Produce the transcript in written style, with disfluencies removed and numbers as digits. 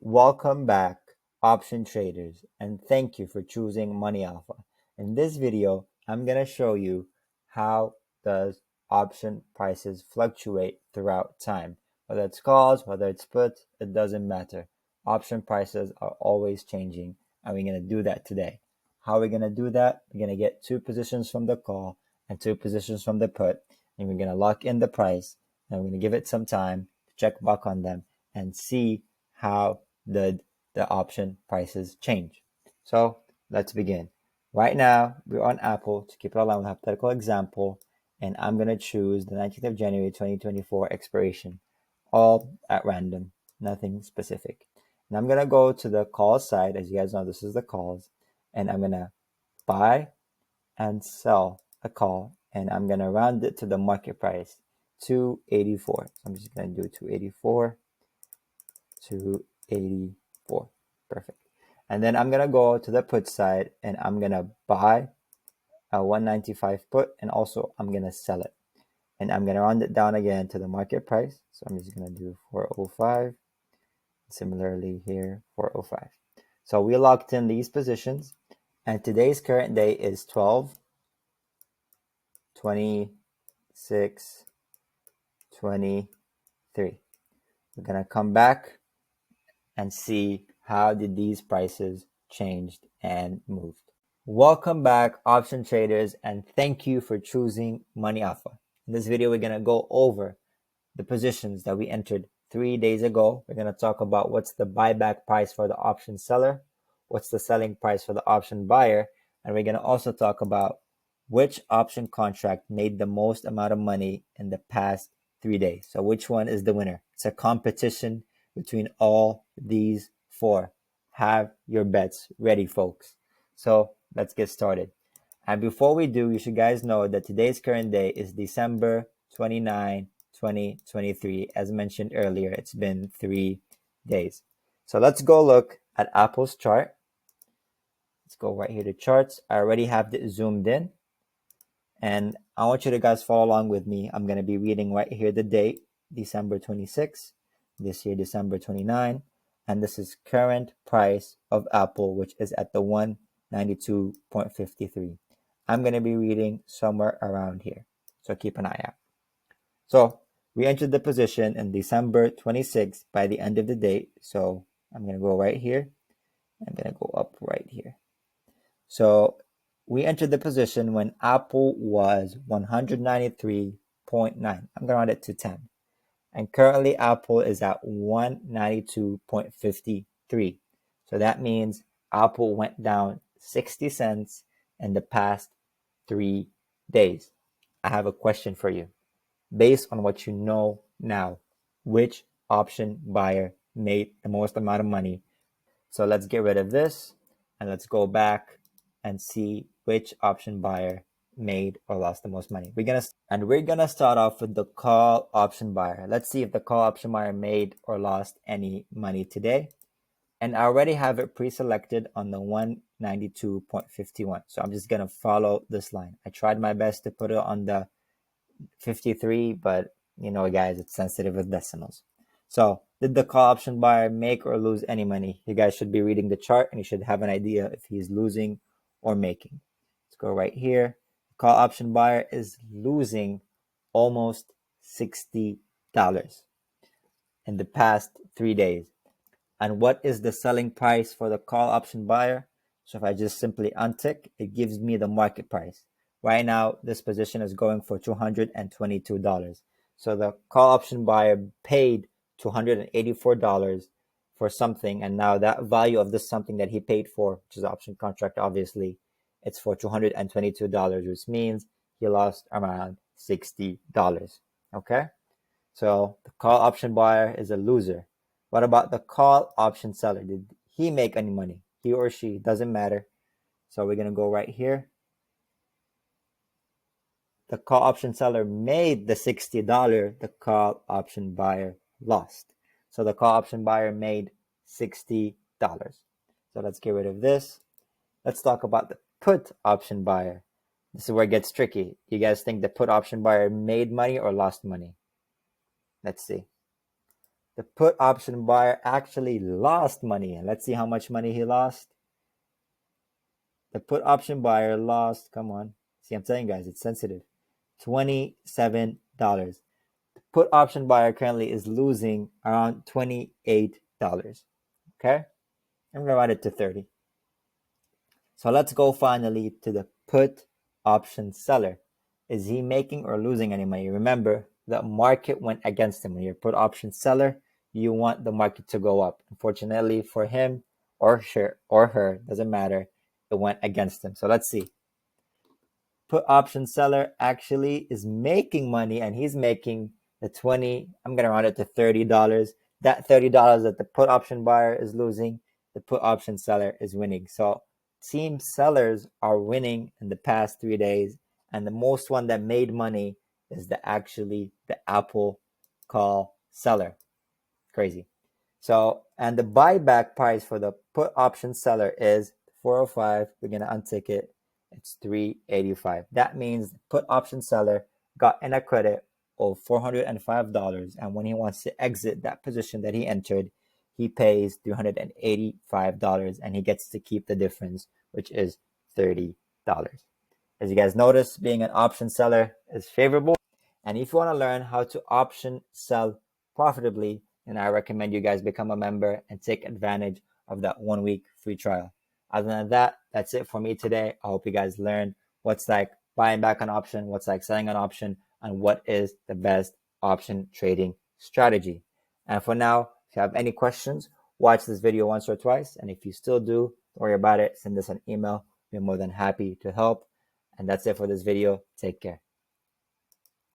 Welcome back, option traders, and thank you for choosing Money Alpha. In this video, I'm going to show you how does option prices fluctuate throughout time. Whether it's calls, whether it's puts, it doesn't matter. Option prices are always changing, and we're going to do that today. How are we going to do that? We're going to get two positions from the call and two positions from the put, and we're going to lock in the price, and we're going to give it some time to check back on them and see how the option prices change. So let's begin. Right now, we're on Apple. To keep it aligned with a hypothetical example, and I'm going to choose the 19th of January 2024 expiration, all at random, nothing specific. And I'm going to go to the call side. As you guys know, this is the calls, and I'm going to buy and sell a call, and I'm going to round it to the market price, 284. So I'm just going to do 284, 284. Perfect. And then I'm going to go to the put side and I'm going to buy a 195 put, and also I'm going to sell it. And I'm going to round it down again to the market price. So I'm just going to do 405. Similarly here, 405. So we locked in these positions, and today's current day is 12, 26, 23. We're going to come back and see how did these prices changed and moved. Welcome back, option traders, and thank you for choosing Money Alpha. In this video, we're going to go over the positions that we entered 3 days ago. We're going to talk about what's the buyback price for the option seller, what's the selling price for the option buyer, and we're going to also talk about which option contract made the most amount of money in the past 3 days. So which one is the winner? It's a competition between all these four. Have your bets ready, folks. So let's get started. And before we do, you should guys know that today's current day is December 29, 2023. As mentioned earlier, it's been 3 days. So let's go look at Apple's chart. Let's go right here to charts. I already have it zoomed in. And I want you to guys follow along with me. I'm going to be reading right here the date, December 26, this year, December 29. And this is current price of Apple, which is at the 192.53. I'm going to be reading somewhere around here. So keep an eye out. So we entered the position in December 26 by the end of the date. So I'm going to go right here. I'm going to go up right here. So we entered the position when Apple was 193.9. I'm going to round it to 10. And currently Apple is at 192.53. So that means Apple went down 60 cents in the past 3 days. I have a question for you. Based on what you know now, which option buyer made the most amount of money? So let's get rid of this and let's go back and see which option buyer made or lost the most money. We're gonna start off with the call option buyer. Let's see if the call option buyer made or lost any money today. And I already have it pre-selected on the 192.51. So I'm just gonna follow this line. I tried my best to put it on the 53, but you know, guys, it's sensitive with decimals. So did the call option buyer make or lose any money? You guys should be reading the chart and you should have an idea if he's losing or making. Let's go right here. Call option buyer is losing almost $60 in the past 3 days. And what is the selling price for the call option buyer? So if I just simply untick, it gives me the market price. Right now, this position is going for $222. So the call option buyer paid $284 for something, and now that value of this something that he paid for, which is the option contract, obviously, it's for $222, which means he lost around $60. Okay? So the call option buyer is a loser. What about the call option seller? Did he make any money? He or she, doesn't matter. So we're going to go right here. The call option seller made the $60. The call option buyer lost. So the call option buyer made $60. So let's get rid of this. Let's talk about the put option buyer. This is where it gets tricky. You guys think the put option buyer made money or lost money? Let's see. the put option buyer actually lost money. Let's see how much money he lost. The put option buyer lost, come on. See, I'm telling you guys, it's sensitive. $27. The put option buyer currently is losing around $28. Okay? I'm going to round it to 30. So let's go finally to the put option seller. Is he making or losing any money? Remember, the market went against him. When you're a put option seller, you want the market to go up. Unfortunately for him or her, doesn't matter, it went against him. So let's see. Put option seller actually is making money, and he's making the 20, I'm going to round it to $30. That $30 that the put option buyer is losing, the put option seller is winning. So team sellers are winning in the past 3 days, and the most one that made money is the Apple call seller. Crazy. So, and the buyback price for the put option seller is 405. We're going to untick it. It's 385. That means the put option seller got in a credit of $405. And when he wants to exit that position that he entered, he pays $385 and he gets to keep the difference, which is $30. As you guys notice, being an option seller is favorable. And if you want to learn how to option sell profitably, then I recommend you guys become a member and take advantage of that 1 week free trial. Other than that, that's it for me today. I hope you guys learned what's like buying back an option, what's like selling an option, and what is the best option trading strategy. And for now, if you have any questions, watch this video once or twice. And if you still do, don't worry about it. Send us an email. We're more than happy to help. And that's it for this video. Take care.